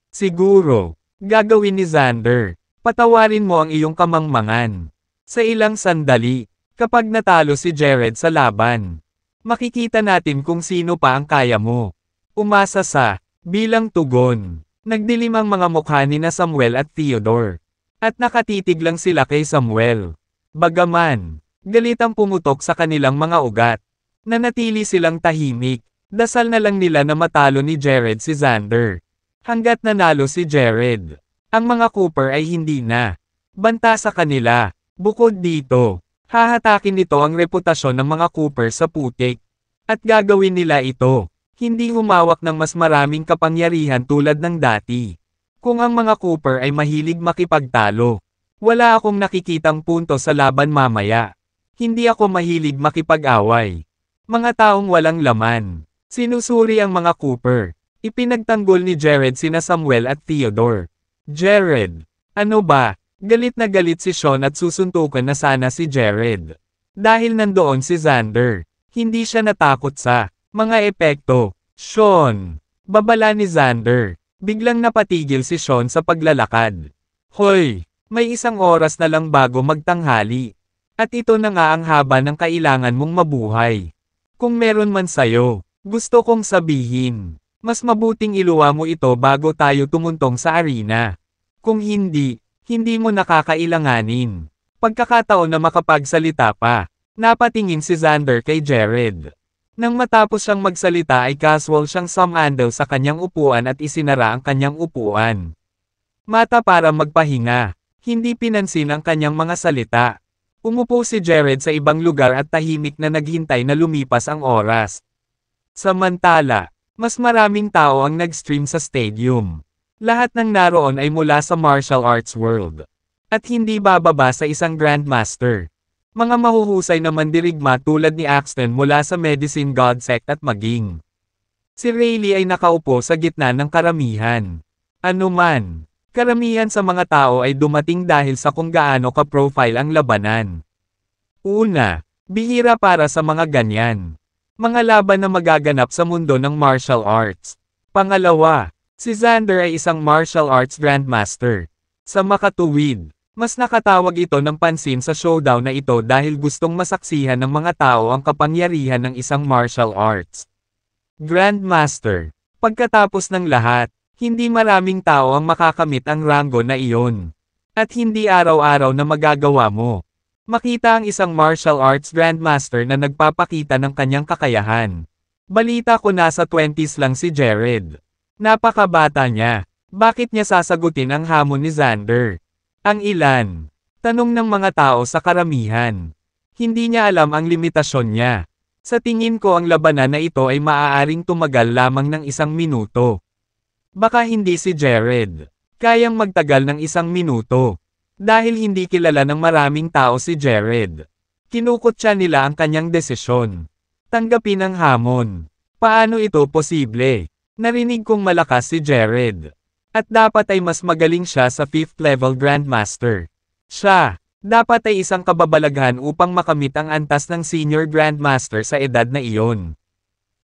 Siguro, gagawin ni Xander, patawarin mo ang iyong kamangmangan. Sa ilang sandali, kapag natalo si Jared sa laban, makikita natin kung sino pa ang kaya mo. Umasa sa, bilang tugon, nagdilim ang mga mukha ni na Samuel at Theodore. At nakatitig lang sila kay Samuel. Bagaman, galit ang pumutok sa kanilang mga ugat. Nanatili silang tahimik, dasal na lang nila na matalo ni Jared si Xander. Hanggat nanalo si Jared, ang mga Cooper ay hindi na banta sa kanila. Bukod dito, hahatakin nito ang reputasyon ng mga Cooper sa putik. At gagawin nila ito, hindi humawak ng mas maraming kapangyarihan tulad ng dati. Kung ang mga Cooper ay mahilig makipagtalo, wala akong nakikitang punto sa laban mamaya. Hindi ako mahilig makipag-away. Mga taong walang laman. Sinusuri ang mga Cooper. Ipinagtanggol ni Jared sina Samuel at Theodore. Jared, ano ba? Galit na galit si Sean at susuntukan na sana si Jared. Dahil nandoon si Xander, hindi siya natakot sa mga epekto. Sean, babala ni Xander. Biglang napatigil si Sean sa paglalakad. Hoy, may isang oras na lang bago magtanghali. At ito na nga ang haba ng kailangan mong mabuhay. Kung meron man sayo, gusto kong sabihin, mas mabuting iluwa mo ito bago tayo tumuntong sa arena. Kung hindi, hindi mo nakakailanganin. Pagkakataon na makapagsalita pa, napatingin si Xander kay Jared. Nang matapos siyang magsalita ay casual siyang sumandal sa kanyang upuan at isinara ang kanyang upuan. Mata para magpahinga, hindi pinansin ang kanyang mga salita. Umupo si Jared sa ibang lugar at tahimik na naghintay na lumipas ang oras. Samantala, mas maraming tao ang nag-stream sa stadium. Lahat ng naroon ay mula sa martial arts world. At hindi bababa sa isang grandmaster. Mga mahuhusay na mandirigma tulad ni Axton mula sa Medicine God Sect at maging. Si Rayleigh ay nakaupo sa gitna ng karamihan. Ano man, karamihan sa mga tao ay dumating dahil sa kung gaano ka-profile ang labanan. Una, bihira para sa mga ganyan. Mga laban na magaganap sa mundo ng martial arts. Pangalawa, si Xander ay isang martial arts grandmaster. Sa makatuwid, mas nakatawag ito ng pansin sa showdown na ito dahil gustong masaksihan ng mga tao ang kapangyarihan ng isang martial arts grandmaster. Pagkatapos ng lahat, hindi maraming tao ang makakamit ang ranggo na iyon. At hindi araw-araw na magagawa mo. Makita ang isang martial arts grandmaster na nagpapakita ng kanyang kakayahan. Balita ko nasa 20s lang si Jared. Napakabata niya. Bakit niya sasagutin ang hamon ni Xander? Ang ilan. Tanong ng mga tao sa karamihan. Hindi niya alam ang limitasyon niya. Sa tingin ko ang labanan na ito ay maaaring tumagal lamang ng 1 minuto. Baka hindi si Jared kayang magtagal ng 1 minuto. Dahil hindi kilala ng maraming tao si Jared. Kinukutya nila ang kanyang desisyon. Tanggapin ang hamon. Paano ito posible? Narinig kong malakas si Jared. At dapat ay mas magaling siya sa 5th level Grandmaster. Siya, dapat ay isang kababalaghan upang makamit ang antas ng Senior Grandmaster sa edad na iyon.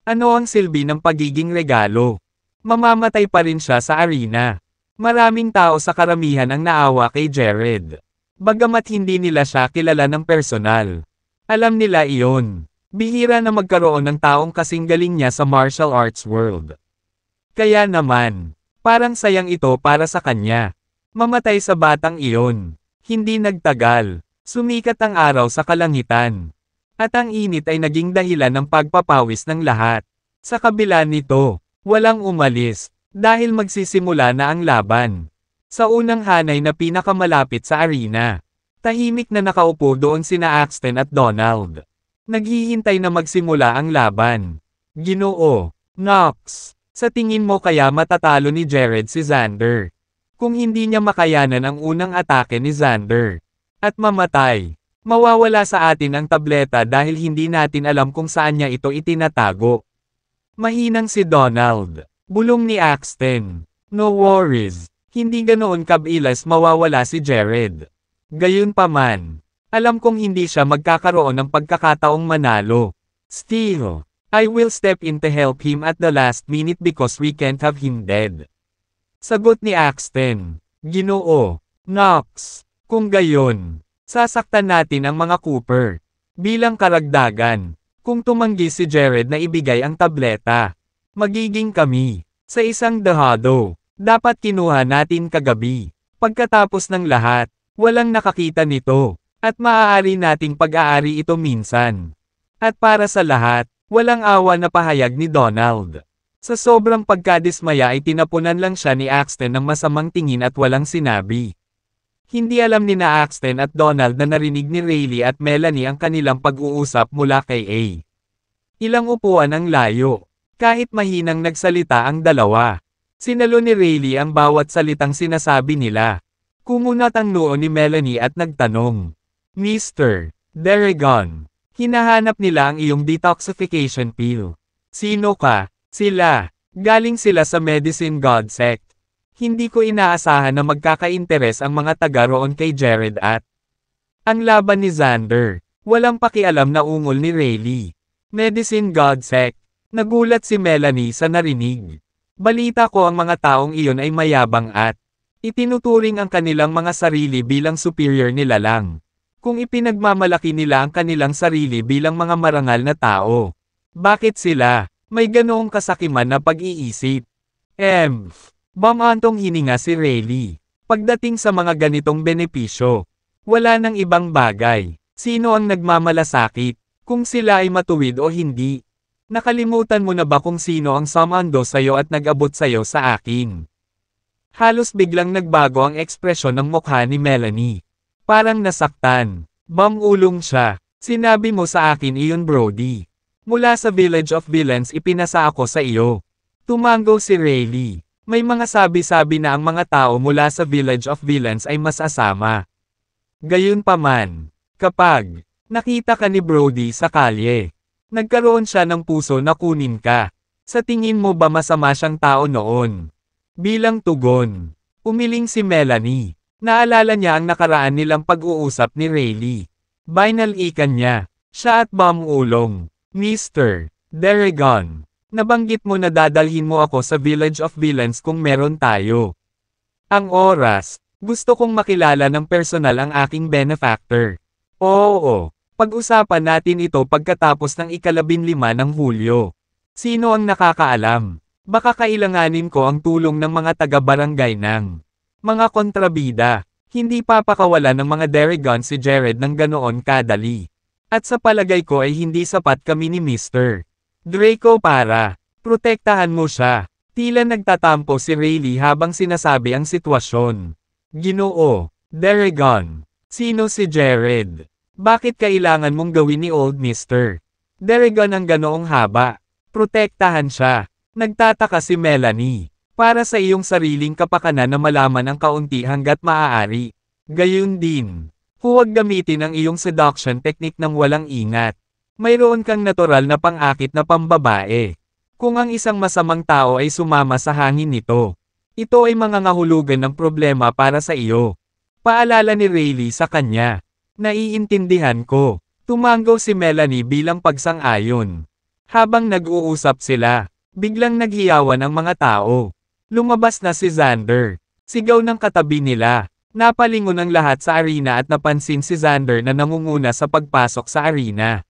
Ano ang silbi ng pagiging regalo? Mamamatay pa rin siya sa arena. Maraming tao sa karamihan ang naawa kay Jared. Bagamat hindi nila siya kilala ng personal. Alam nila iyon. Bihira na magkaroon ng taong kasing galing niya sa martial arts world. Kaya naman, parang sayang ito para sa kanya. Mamatay sa batang iyon. Hindi nagtagal. Sumikat ang araw sa kalangitan. At ang init ay naging dahilan ng pagpapawis ng lahat. Sa kabila nito, walang umalis, dahil magsisimula na ang laban. Sa unang hanay na pinakamalapit sa arena, tahimik na nakaupo doon sina Axton at Donald. Naghihintay na magsimula ang laban. Ginoo, Knox, sa tingin mo kaya matatalo ni Jared si Xander? Kung hindi niya makayanan ang unang atake ni Xander, At mamatay. Mawawala sa atin ang tableta dahil hindi natin alam kung saan niya ito itinatago. Mahinang si Donald. Bulong ni Axton. No worries. Hindi ganoon kabilis mawawala si Jared. Gayunpaman, alam kong hindi siya magkakaroon ng pagkakataong manalo. Still, I will step in to help him at the last minute because we can't have him dead. Sagot ni Axton. Ginoo. Knox. Kung gayon, sasaktan natin ang mga Cooper. Bilang karagdagan, kung tumanggi si Jared na ibigay ang tableta, magiging kami. Sa isang dahado, dapat kinuha natin kagabi. Pagkatapos ng lahat, walang nakakita nito, at maaari nating pag-aari ito minsan. At para sa lahat, walang awa na pahayag ni Donald. Sa sobrang pagkadismaya ay tinapunan lang siya ni Axton ng masamang tingin at walang sinabi. Hindi alam ni na Axton at Donald na narinig ni Rayleigh at Melanie ang kanilang pag-uusap mula kay A. Ilang upuan ang layo. Kahit mahinang nagsalita ang dalawa. Sinalo ni Rayleigh ang bawat salitang sinasabi nila. Kumunat ang noo ni Melanie at nagtanong. Mr. Daragon, hinahanap nila ang iyong detoxification pill. Sino ka? Sila. Galing sila sa Medicine God Sect. Hindi ko inaasahan na magkaka-interes ang mga taga roon kay Jared at ang laban ni Xander. Walang pakialam na ungol ni Rayleigh. Medicine God Sect. Nagulat si Melanie sa narinig. Balita ko ang mga taong iyon ay mayabang at itinuturing ang kanilang mga sarili bilang superior nila lang. Kung ipinagmamalaki nila ang kanilang sarili bilang mga marangal na tao. Bakit sila? May ganoong kasakiman na pag-iisip. Bamantong hininga si Rayleigh. Pagdating sa mga ganitong benepisyo, wala nang ibang bagay. Sino ang nagmamalasakit? Kung sila ay matuwid o hindi. Nakalimutan mo na ba kung sino ang sumando sa'yo at nag-abot sa'yo sa akin? Halos biglang nagbago ang ekspresyon ng mukha ni Melanie. Parang nasaktan. Bamulong siya. Sinabi mo sa akin iyon, Brody. Mula sa Village of Villains ipinasa ako sa iyo. Tumango si Rayleigh. May mga sabi-sabi na ang mga tao mula sa Village of Villains ay masasama. Gayunpaman, kapag nakita ka ni Brody sa kalye, nagkaroon siya ng puso na kunin ka. Sa tingin mo ba masama siyang tao noon? Bilang tugon, umiling si Melanie. Naalala niya ang nakaraan nilang pag-uusap ni Rayleigh. Binalikan niya, siya at Bamulong. Mr. Daragon. Nabanggit mo na dadalhin mo ako sa Village of Villains kung meron tayo. Ang oras, gusto kong makilala ng personal ang aking benefactor. Oo, pag-usapan natin ito pagkatapos ng 15 ng Hulyo. Sino ang nakakaalam? Baka kailanganin ko ang tulong ng mga taga-barangay ng mga kontrabida. Hindi papakawalan ng mga Daragon si Jared ng ganoon kadali. At sa palagay ko ay hindi sapat kami ni Mr. Draco para protektahan mo siya. Tila nagtatampo si Rayleigh habang sinasabi ang sitwasyon. Ginoo, Daragon. Sino si Jared? Bakit kailangan mong gawin ni Old Mr. Daragon ang ganoong haba? Protektahan siya. Nagtataka si Melanie. Para sa iyong sariling kapakanan na malaman ang kaunti hanggat maaari. Gayun din. Huwag gamitin ang iyong seduction technique ng walang ingat. Mayroon kang natural na pang-akit na pambabae. Kung ang isang masamang tao ay sumama sa hangin nito, ito ay mangangahulugan ng problema para sa iyo. Paalala ni Rayleigh sa kanya. Naiintindihan ko. Tumango si Melanie bilang pagsang-ayon. Habang nag-uusap sila, biglang naghiyawan ang mga tao. Lumabas na si Xander. Sigaw ng katabi nila. Napalingon ang lahat sa arena at napansin si Xander na nangunguna sa pagpasok sa arena.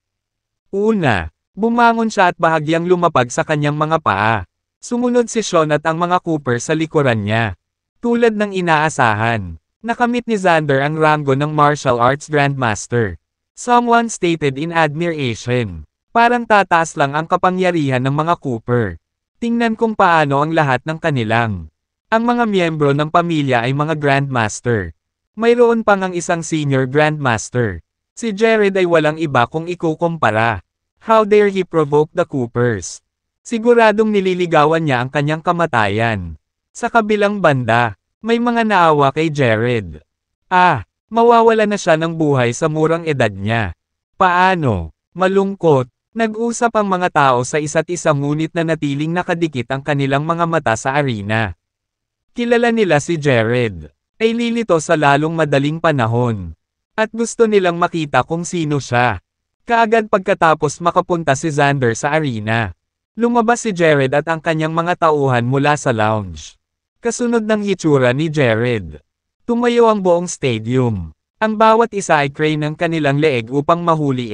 Una, bumangon siya at bahagyang lumapag sa kanyang mga paa. Sumunod si Sean at ang mga Cooper sa likuran niya. Tulad ng inaasahan, nakamit ni Xander ang ranggo ng Martial Arts Grandmaster. Someone stated in admiration. Parang tataas lang ang kapangyarihan ng mga Cooper. Tingnan kung paano ang lahat ng kanilang. Ang mga miyembro ng pamilya ay mga Grandmaster. Mayroon pang ang isang Senior Grandmaster. Si Jared ay walang iba kung ikukumpara. How dare he provoke the Coopers? Siguradong nililigawan niya ang kanyang kamatayan. Sa kabilang banda, may mga naawa kay Jared. Mawawala na siya ng buhay sa murang edad niya. Paano? Malungkot. Nag-usap ang mga tao sa isa't isa ngunit nanatiling nakadikit ang kanilang mga mata sa arena. Kilala nila si Jared. Ay lilito sa lalong madaling panahon. At gusto nilang makita kung sino siya. Kaagad pagkatapos makapunta si Xander sa arena. Lumabas si Jared at ang kanyang mga tauhan mula sa lounge. Kasunod ng hitsura ni Jared. Tumayo ang buong stadium. Ang bawat isa ay crane ng kanilang leeg upang mahuli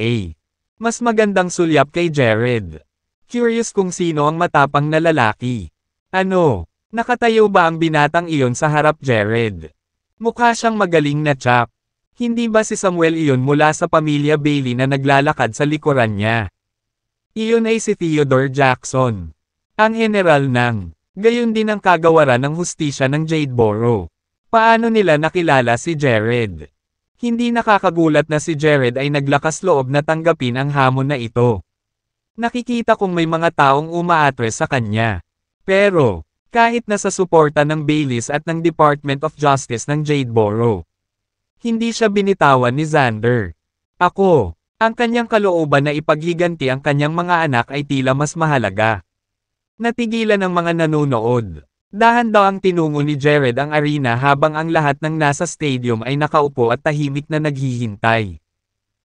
mas magandang sulyap kay Jared. Curious kung sino ang matapang na lalaki. Ano? Nakatayo ba ang binatang iyon sa harap Jared? Mukha siyang magaling na chap. Hindi ba si Samuel iyon mula sa pamilya Bailey na naglalakad sa likuran niya? Iyon ay si Theodore Jackson. Ang general ng, gayon din ang kagawaran ng hustisya ng Jadeboro. Paano nila nakilala si Jared? Hindi nakakagulat na si Jared ay naglakas loob na tanggapin ang hamon na ito. Nakikita kong may mga taong umaatres sa kanya. Pero, kahit na sa suporta ng Baileys at ng Department of Justice ng Jadeboro, hindi siya binitawan ni Xander. Ang kanyang kalooban na ipaghiganti ang kanyang mga anak ay tila mas mahalaga. Natigilan ang mga nanonood. Dahan daw ang tinungo ni Jared ang arena habang ang lahat ng nasa stadium ay nakaupo at tahimik na naghihintay.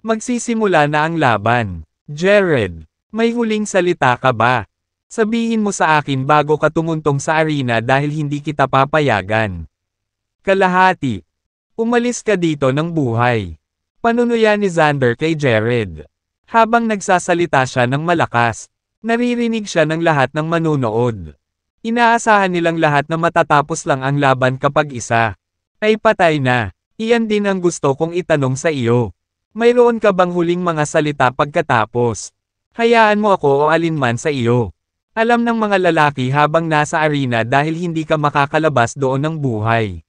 Magsisimula na ang laban. Jared, may huling salita ka ba? Sabihin mo sa akin bago ka tumuntong sa arena dahil hindi kita papayagan. Kalahati. Umalis ka dito ng buhay. Panunuya ni Xander kay Jared. Habang nagsasalita siya ng malakas, naririnig siya ng lahat ng manunood. Inaasahan nilang lahat na matatapos lang ang laban kapag isa ay patay na. Iyan din ang gusto kong itanong sa iyo. Mayroon ka bang huling mga salita pagkatapos? Hayaan mo ako o alinman sa iyo. Alam ng mga lalaki habang nasa arena dahil hindi ka makakalabas doon ng buhay.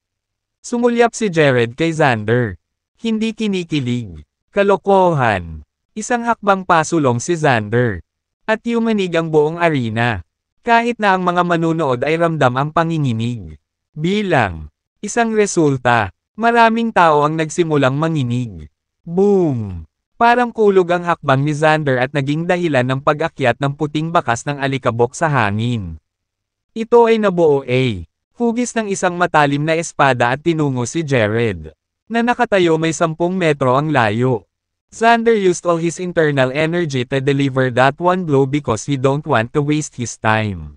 Sumulyap si Jared kay Xander. Hindi kinikilig. Kalokohan. Isang hakbang pasulong si Xander. At yumanig ang buong arena. Kahit na ang mga manunood ay ramdam ang panginginig. Bilang isang resulta, maraming tao ang nagsimulang manginig. Boom! Parang kulog ang hakbang ni Xander at naging dahilan ng pag-akyat ng puting bakas ng alikabok sa hangin. Ito ay nabuo hugis ng isang matalim na espada at tinungo si Jared, na nakatayo may 10 metro ang layo. Xander used all his internal energy to deliver that one blow because he don't want to waste his time.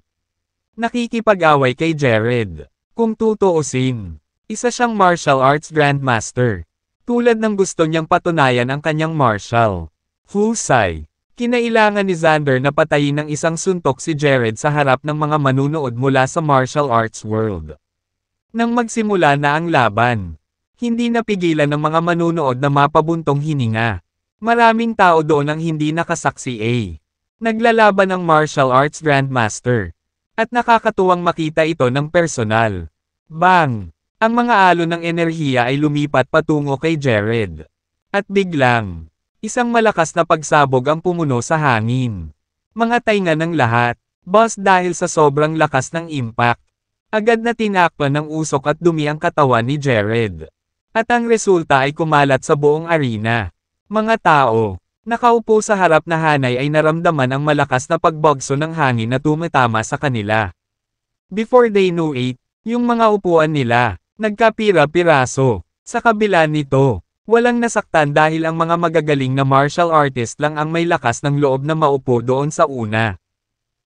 Nakikipag-away kay Jared. Kung tutuusin, isa siyang martial arts grandmaster. Tulad ng gusto niyang patunayan ang kanyang martial husay. Kinailangan ni Xander na patayin ng isang suntok si Jared sa harap ng mga manunood mula sa martial arts world. Nang magsimula na ang laban, hindi napigilan ng mga manunood na mapabuntong hininga. Maraming tao doon ang hindi nakasaksi naglalaban ng martial arts grandmaster. At nakakatuwang makita ito ng personal. Bang! Ang mga alon ng enerhiya ay lumipat patungo kay Jared. At biglang, isang malakas na pagsabog ang pumuno sa hangin. Mga tainga ng lahat, boss dahil sa sobrang lakas ng impact. Agad na tinakpan ng usok at dumi ang katawan ni Jared. At ang resulta ay kumalat sa buong arena. Mga tao, nakaupo sa harap na hanay ay naramdaman ang malakas na pagbagso ng hangin na tumatama sa kanila. Before they knew it, yung mga upuan nila, nagkapira-piraso. Sa kabila nito, walang nasaktan dahil ang mga magagaling na martial artist lang ang may lakas ng loob na maupo doon sa una.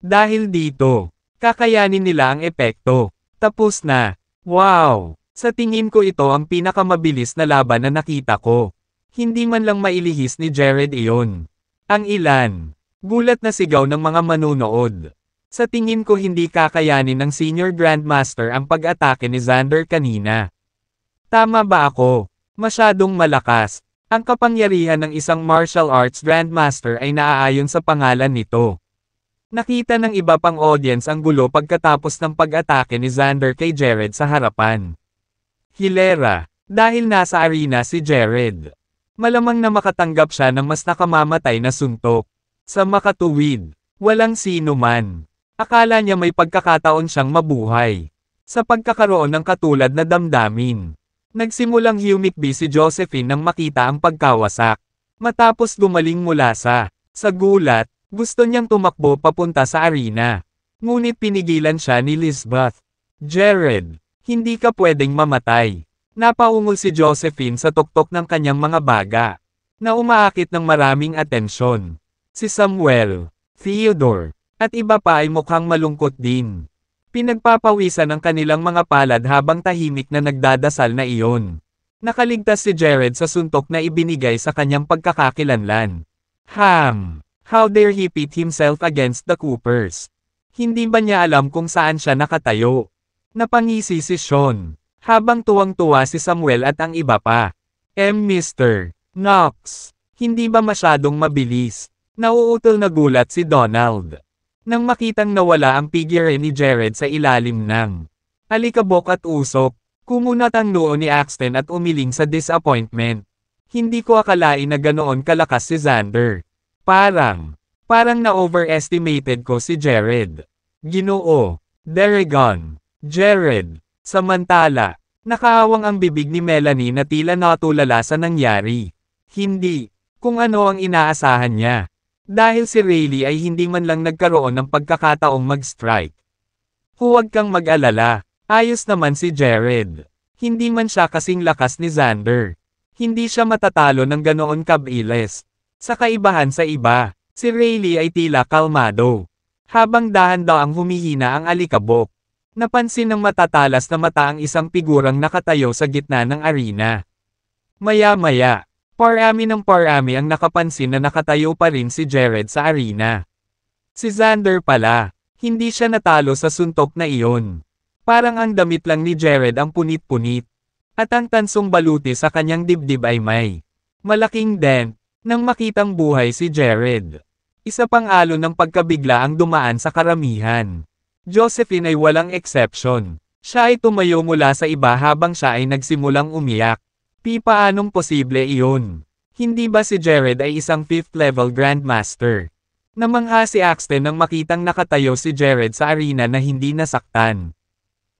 Dahil dito, kakayanin nila ang epekto. Tapos na. Wow! Sa tingin ko ito ang pinakamabilis na laban na nakita ko. Hindi man lang mailihis ni Jared iyon. Ang ilan. Gulat na sigaw ng mga manunood. Sa tingin ko hindi kakayanin ng Senior Grandmaster ang pag-atake ni Xander kanina. Tama ba ako? Masyadong malakas. Ang kapangyarihan ng isang martial arts Grandmaster ay naaayon sa pangalan nito. Nakita ng iba pang audience ang gulo pagkatapos ng pag-atake ni Xander kay Jared sa harapan. Hilera, dahil nasa arena si Jared. Malamang na makatanggap siya ng mas nakamamatay na suntok. Sa makatuwid, walang sino man. Akala niya may pagkakataon siyang mabuhay. Sa pagkakaroon ng katulad na damdamin. Nagsimulang humikbi si Josephine nang makita ang pagkawasak. Matapos gumaling mula sa gulat, gusto niyang tumakbo papunta sa arena. Ngunit pinigilan siya ni Lisbeth. Jared, hindi ka pwedeng mamatay. Napaungol si Josephine sa tuktok ng kanyang mga baga, na umaakit ng maraming atensyon. Si Samuel, Theodore, at iba pa ay mukhang malungkot din. Pinagpapawisan ang kanilang mga palad habang tahimik na nagdadasal na iyon. Nakaligtas si Jared sa suntok na ibinigay sa kanyang pagkakakilanlan. How dare he pit himself against the Coopers? Hindi ba niya alam kung saan siya nakatayo? Napangisi si Sean, habang tuwang-tuwa si Samuel at ang iba pa. Mr. Knox, hindi ba masyadong mabilis? Nauutol na gulat si Donald. Nang makitang nawala ang figure ni Jared sa ilalim ng alikabok at usok, kumunat ang noo ni Axton at umiling sa disappointment. Hindi ko akalain na ganoon kalakas si Xander. Parang na-overestimated ko si Jared. Ginoo, Deragon, Jared. Samantala, nakaawang ang bibig ni Melanie na tila natulala sa nangyari. Hindi, kung ano ang inaasahan niya. Dahil si Rayleigh ay hindi man lang nagkaroon ng pagkakataong mag-strike. Huwag kang mag-alala, ayos naman si Jared. Hindi man siya kasing lakas ni Xander. Hindi siya matatalo ng ganoon kabilis. Sa kaibahan sa iba, si Rayleigh ay tila kalmado. Habang dahan-dahang humihina ang alikabok, napansin ng matatalas na mata ang isang figurang nakatayo sa gitna ng arena. Maya-maya, parami ang nakapansin na nakatayo pa rin si Jared sa arena. Si Xander pala, hindi siya natalo sa suntok na iyon. Parang ang damit lang ni Jared ang punit-punit. At ang tansong baluti sa kanyang dibdib ay may malaking dent. Nang makitang buhay si Jared, isa pang alon ng pagkabigla ang dumaan sa karamihan. Josephine ay walang exception. Siya ay tumayo mula sa iba habang siya ay nagsimulang umiyak. Paanong posible iyon? Hindi ba si Jared ay isang 5th level Grandmaster? Namangha si Axton nang makitang nakatayo si Jared sa arena na hindi nasaktan.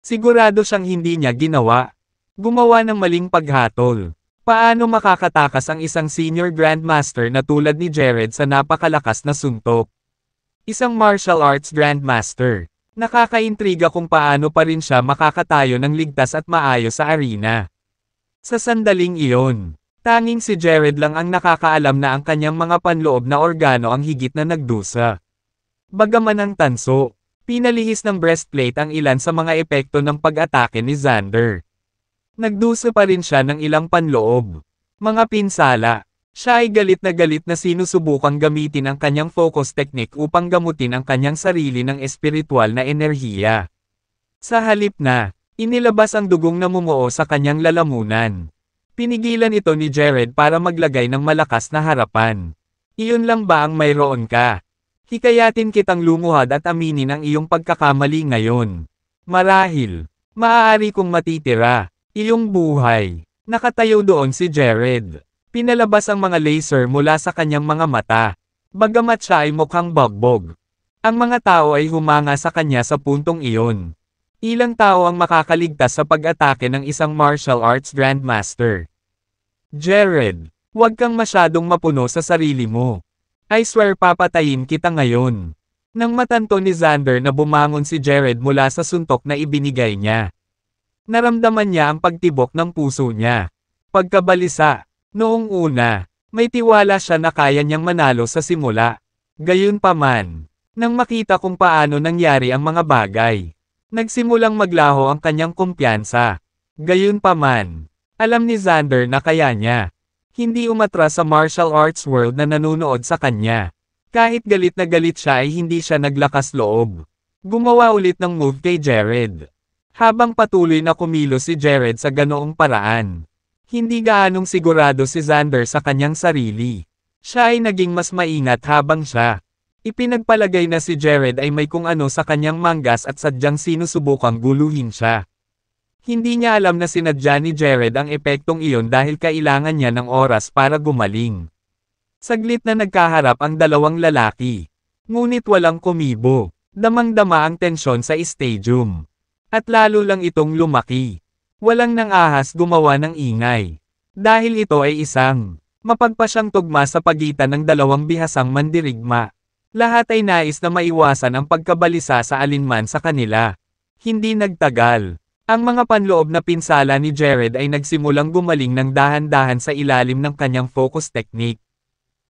Sigurado siyang hindi niya ginawa. Gumawa ng maling paghatol. Paano makakatakas ang isang senior Grandmaster na tulad ni Jared sa napakalakas na suntok? Isang martial arts Grandmaster. Nakakaintriga kung paano pa rin siya makakatayo ng ligtas at maayos sa arena. Sa sandaling iyon, tanging si Jared lang ang nakakaalam na ang kanyang mga panloob na organo ang higit na nagdusa. Bagaman ang tanso, pinalihis ng breastplate ang ilan sa mga epekto ng pag-atake ni Xander. Nagdusa pa rin siya ng ilang panloob. Mga pinsala. Siya ay galit na sinusubukang gamitin ang kanyang focus technique upang gamutin ang kanyang sarili ng espiritual na enerhiya. Sa halip na, inilabas ang dugong namumuo sa kanyang lalamunan. Pinigilan ito ni Jared para maglagay ng malakas na harapan. Iyon lang ba ang mayroon ka? Hikayatin kitang lumuhad at aminin ang iyong pagkakamali ngayon. Marahil, maaari kong matitira. Iyong buhay. Nakatayo doon si Jared. Pinalabas ang mga laser mula sa kanyang mga mata. Bagamat siya ay mukhang bagbog. Ang mga tao ay humanga sa kanya sa puntong iyon. Ilang tao ang makakaligtas sa pag-atake ng isang martial arts grandmaster. Jared, huwag kang masyadong mapuno sa sarili mo. I swear papatayin kita ngayon. Nang matanto ni Xander na bumangon si Jared mula sa suntok na ibinigay niya. Naramdaman niya ang pagtibok ng puso niya. Pagkabalisa, noong una, may tiwala siya na kaya niyang manalo sa simula. Gayunpaman, nang makita kung paano nangyari ang mga bagay, nagsimulang maglaho ang kanyang kumpiyansa. Gayunpaman, alam ni Xander na kaya niya. Hindi umatras sa martial arts world na nanunood sa kanya. Kahit galit na galit siya ay hindi siya naglakas loob. Gumawa ulit ng move kay Jared. Habang patuloy na kumilos si Jared sa ganoong paraan, hindi gaanong sigurado si Xander sa kanyang sarili. Siya ay naging mas maingat habang siya. Ipinagpalagay na si Jared ay may kung ano sa kanyang manggas at sadyang sinusubukang guluhin siya. Hindi niya alam na sinadya ni Jared ang epektong iyon dahil kailangan niya ng oras para gumaling. Saglit na nagkaharap ang dalawang lalaki. Ngunit walang kumibo. Damang-dama ang tensyon sa stadium. At lalo lang itong lumaki. Walang nang ahas gumawa ng ingay. Dahil ito ay isang mapagpasyang tugma sa pagitan ng dalawang bihasang mandirigma. Lahat ay nais na maiwasan ang pagkabalisa sa alinman sa kanila. Hindi nagtagal. Ang mga panloob na pinsala ni Jared ay nagsimulang gumaling ng dahan-dahan sa ilalim ng kanyang focus technique.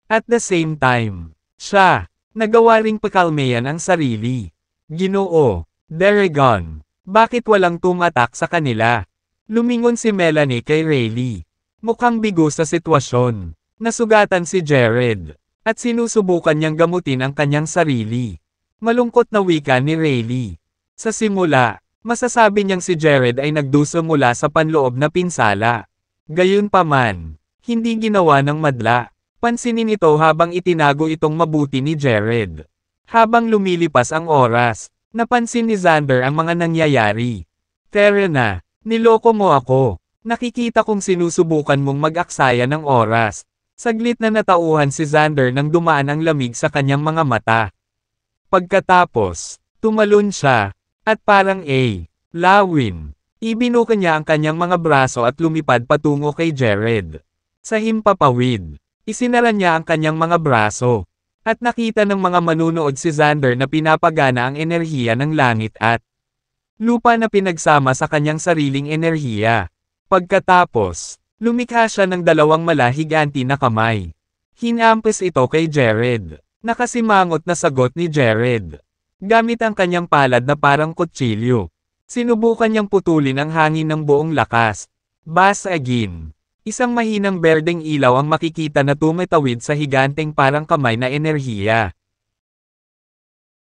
At the same time, siya, nagawa ring pakalmayan ang sarili. Ginoo, Daragon, bakit walang tumatak sa kanila? Lumingon si Melanie kay Rayleigh. Mukhang bigo sa sitwasyon. Nasugatan si Jared, at sinusubukan niyang gamutin ang kanyang sarili. Malungkot na wika ni Rayleigh. Sa simula, masasabi niyang si Jared ay nagdusa mula sa panloob na pinsala. Gayunpaman, hindi ginawa ng madla. Pansinin ito habang itinago itong mabuti ni Jared. Habang lumilipas ang oras, napansin ni Xander ang mga nangyayari. Terena, niloko mo ako. Nakikita kong sinusubukan mong mag-aksaya ng oras. Saglit na natauhan si Xander nang dumaan ang lamig sa kanyang mga mata. Pagkatapos, tumalon siya, at parang lawin. Ibinuka niya ang kanyang mga braso at lumipad patungo kay Jared. Sa himpapawid, isinara niya ang kanyang mga braso. At nakita ng mga manunood si Xander na pinapagana ang enerhiya ng langit at lupa na pinagsama sa kanyang sariling enerhiya. Pagkatapos, lumikha siya ng dalawang malahiganti na kamay. Hinampes ito kay Jared. Nakasimangot na sagot ni Jared. Gamit ang kanyang palad na parang kutsilyo. Sinubukan niyang putulin ang hangin ng buong lakas. Bass again. Isang mahinang berdeng ilaw ang makikita na tumitawid sa higanteng parang kamay na enerhiya.